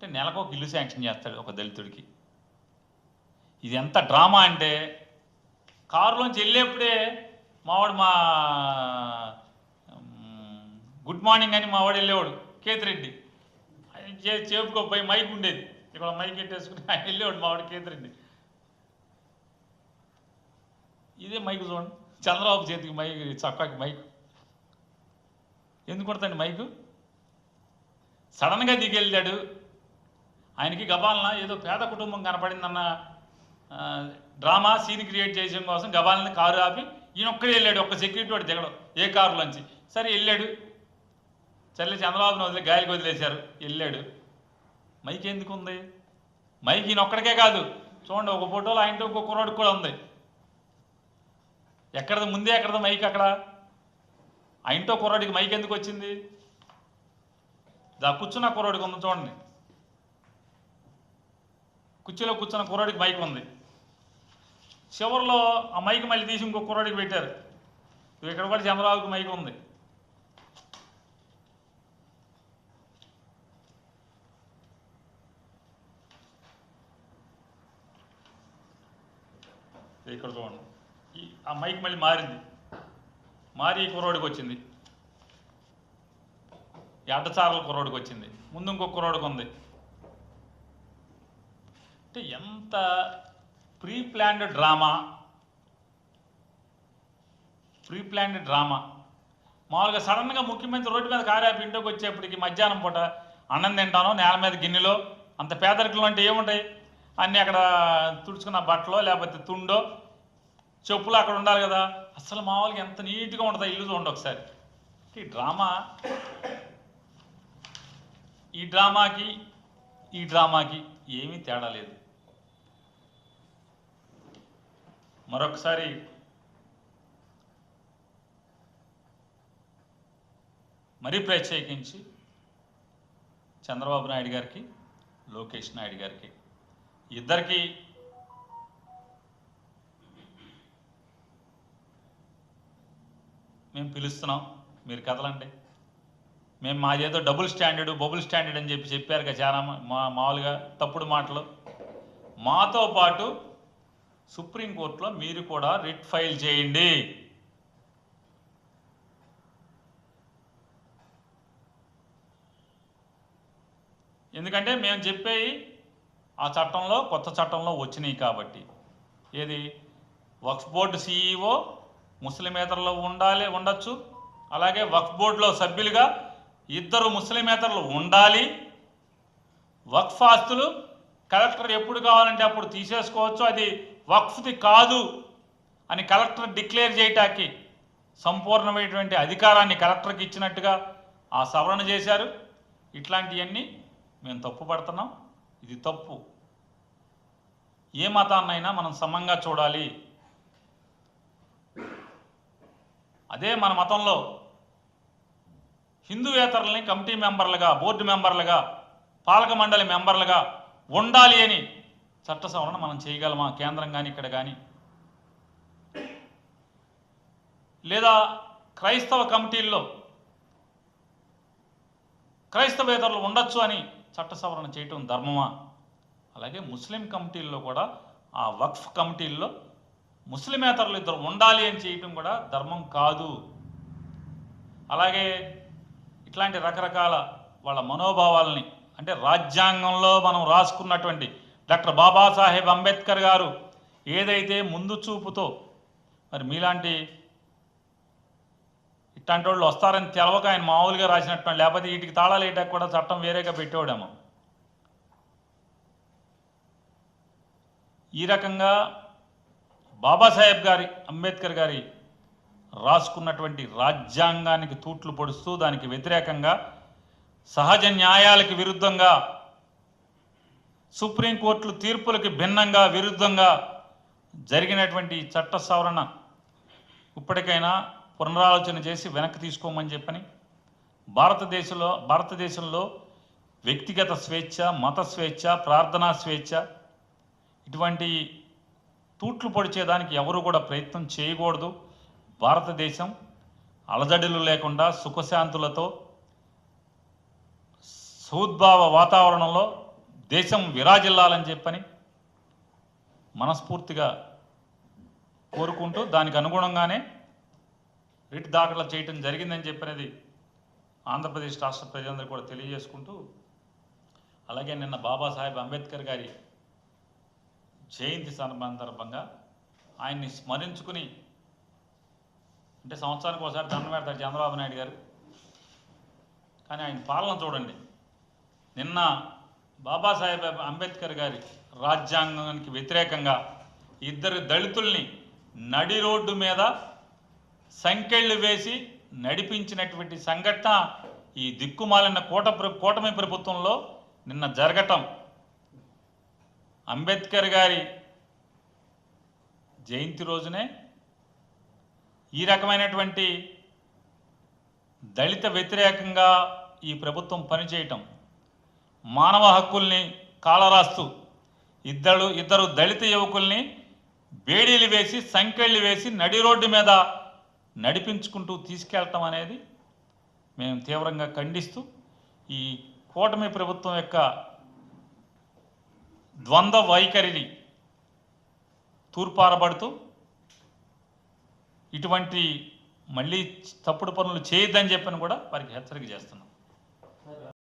అంటే నెలకు ఒక ఇల్లు శాంక్షన్ చేస్తాడు ఒక దళితుడికి. ఇది ఎంత డ్రామా అంటే కారులోంచి వెళ్ళేప్పుడే మావాడు గుడ్ మార్నింగ్ అని మావాడు వెళ్ళేవాడు కేతిరెడ్డి, చేపుకోపోయి మైక్ ఉండేది, ఇక్కడ మైక్ పెట్టేసుకుని ఆయన వెళ్ళేవాడు మావాడు కేతిరెడ్డి. ఇదే మైకు చూడండి, చంద్రబాబు చేతికి మైక్, చక్కాకి మైకు ఎందుకు కొడతాండి మైకు? సడన్గా దిగెళ్ళాడు. ఆయనకి గబాలన ఏదో పేద కుటుంబం కనపడిందన్న డ్రామా సీన్ క్రియేట్ చేయడం కోసం గబాలని కారు ఆపి ఈయనొక్కడే వెళ్ళాడు, ఒక్క సెక్యూరిటీ వాడు దిగడం ఏ కారులోంచి. సరే వెళ్ళాడు, చల్లి చంద్రబాబుని వదిలే గాలికి వదిలేశారు, వెళ్ళాడు. మైక్ ఎందుకు ఉంది? మైక్ ఈయనొక్కడికే కాదు, చూడండి ఒక ఫోటోలో ఆయనతో ఇంకో కుర్రాడికి కూడా ఉంది. ఎక్కడది ముందే, ఎక్కడది మైక్ అక్కడ. ఆయనతో కుర్రాడికి మైక్ ఎందుకు వచ్చింది? కూర్చున్న కుర్రాడికి ఉంది చూడండి, కుర్చీలో కూర్చున్న కుర్రాడికి మైక్ ఉంది. చివరిలో ఆ మైక్ మళ్ళీ తీసి ఇంకో కుర్రాడికి పెట్టారు. ఇక్కడ కూడా చంద్రబాబుకి మైక్ ఉంది. ఇక్కడ చూడండి, ఆ మైక్ మళ్ళీ మారింది, మారి ఈ కుర్రోడికి వచ్చింది, ఈ అడ్డచారల కుర్రోడికి వచ్చింది, ముందు ఇంకో కుర్రోడికి ఉంది. అంటే ఎంత ప్రీ ప్లాన్డ్ డ్రామా. మామూలుగా సడన్గా ముఖ్యమంత్రి రోడ్డు మీద కారాపి ఇంట్లోకి వచ్చేప్పటికి మధ్యాహ్నం పూట అన్నం తింటాను నేల మీద గిన్నెలో, అంత పేదరికలు అంటే ఏముంటాయి, అన్నీ అక్కడ తుడుచుకున్న బట్టలో లేకపోతే తుండో చెప్పులు అక్కడ ఉండాలి కదా. అసలు మామూలుగా ఎంత నీట్గా ఉంటుందో ఇల్లు చూడండి ఒకసారి. ఈ డ్రామాకి ఏమీ తేడా లేదు. మరొకసారి మరీ ప్రత్యేకించి చంద్రబాబు నాయుడు గారికి, లోకేష్ నాయుడు గారికి, ఇద్దరికి మేము పిలుస్తున్నాం, మీరు కదలండి. మేము మాదేదో బబుల్ స్టాండర్డ్ అని చెప్పారు కదా చాలా మామూలుగా తప్పుడు మాటలు. మాతో పాటు సుప్రీంకోర్టులో మీరు కూడా రిట్ ఫైల్ చేయండి. ఎందుకంటే మేము చెప్పేవి ఆ చట్టంలో, కొత్త చట్టంలో వచ్చినాయి కాబట్టి. ఏది వక్ఫ్ బోర్డు CEO ముస్లిమేతరులు ఉండొచ్చు, అలాగే వక్ఫ్ బోర్డులో సభ్యులుగా 2 ముస్లిమేతరులు ఉండాలి. వక్ఫ్ ఆస్తులు కలెక్టర్ ఎప్పుడు కావాలంటే అప్పుడు తీసేసుకోవచ్చు, అది వక్ఫ్ది కాదు అని కలెక్టర్ డిక్లేర్ చేయటానికి సంపూర్ణమైనటువంటి అధికారాన్ని కలెక్టర్కి ఇచ్చినట్టుగా ఆ సవరణ చేశారు. ఇట్లాంటివన్నీ మేము తప్పు పడుతున్నాం. ఇది తప్పు. ఏ మతాన్నైనా మనం సమంగా చూడాలి. అదే మన మతంలో హిందూయేతరులని కమిటీ మెంబర్లుగా, బోర్డు మెంబర్లుగా, పాలక మండలి మెంబర్లుగా ఉండాలి అని చట్ట సవరణ మనం చేయగలమా? కేంద్రం కానీ ఇక్కడ కానీ, లేదా క్రైస్తవ కమిటీల్లో క్రైస్తవేతరులు ఉండొచ్చు అని చట్ట సవరణ చేయటం ధర్మమా? అలాగే ముస్లిం కమిటీల్లో కూడా, ఆ వక్ఫ్ కమిటీల్లో ముస్లిమేతరులు 2 ఉండాలి అని చేయటం కూడా ధర్మం కాదు. అలాగే ఇట్లాంటి రకరకాల వాళ్ళ మనోభావాలని, అంటే రాజ్యాంగంలో మనం రాసుకున్నటువంటి డాక్టర్ బాబాసాహెబ్ అంబేద్కర్ గారు ఏదైతే ముందు చూపుతో, మరి మీలాంటి ఇట్లాంటి వాళ్ళు వస్తారని తెలవక ఆయన మామూలుగా రాసినట్టు, లేకపోతే వీటికి తాళాలు వేయటానికి కూడా చట్టం వేరేగా పెట్టేవాడేమో. ఈ రకంగా బాబాసాహెబ్ అంబేద్కర్ గారి రాసుకున్నటువంటి రాజ్యాంగానికి తూట్లు పొడుస్తూ, దానికి వ్యతిరేకంగా, సహజ న్యాయాలకు విరుద్ధంగా, సుప్రీంకోర్టుల తీర్పులకి భిన్నంగా, విరుద్ధంగా జరిగినటువంటి చట్ట సవరణ ఇప్పటికైనా పునరాలోచన చేసి వెనక్కి తీసుకోమని చెప్పని, భారతదేశంలో వ్యక్తిగత స్వేచ్ఛ, మత స్వేచ్ఛ, ప్రార్థనా స్వేచ్ఛ, ఇటువంటి తూట్లు పొడిచేదానికి ఎవరు కూడా ప్రయత్నం చేయకూడదు. భారతదేశం అలజడులు లేకుండా సుఖశాంతులతో సౌద్భావ వాతావరణంలో దేశం విరాజిల్లాలని చెప్పని మనస్ఫూర్తిగా కోరుకుంటూ దానికి అనుగుణంగానే రిట్ దాఖలు చేయటం జరిగిందని చెప్పినది ఆంధ్రప్రదేశ్ రాష్ట్ర ప్రజలందరూ కూడా తెలియజేసుకుంటూ, అలాగే నిన్న బాబాసాహెబ్ అంబేద్కర్ గారి జయంతి సందర్భంగా ఆయన్ని స్మరించుకుని, అంటే సంవత్సరానికి ఒకసారి దండం పెడతారు చంద్రబాబు నాయుడు గారు, కానీ ఆయన పాలన చూడండి. నిన్న బాబాసాహెబ్ అంబేద్కర్ గారి రాజ్యాంగానికి వ్యతిరేకంగా ఇద్దరు దళితుల్ని నడి రోడ్డు మీద సంకెళ్ళు వేసి నడిపించినటువంటి సంఘటన ఈ దిక్కుమాలిన కూటమి ప్రభుత్వంలో నిన్న జరగటం, అంబేద్కర్ గారి జయంతి రోజునే ఈ రకమైనటువంటి దళిత వ్యతిరేకంగా ఈ ప్రభుత్వం పనిచేయటం, మానవ హక్కుల్ని కాలరాస్తూ ఇద్దరు దళిత యువకుల్ని బేడీలు వేసి సంకెళ్ళు వేసి నడి రోడ్డు మీద నడిపించుకుంటూ తీసుకెళ్ళటం అనేది మేము తీవ్రంగా ఖండిస్తూ, ఈ కూటమి ప్రభుత్వం యొక్క ద్వంద్వ వైఖరిని తూర్పారబడుతూ ఇటువంటి మళ్ళీ తప్పుడు పనులు చేయొద్దని చెప్పని కూడా వారికి హెచ్చరిక చేస్తున్నాం.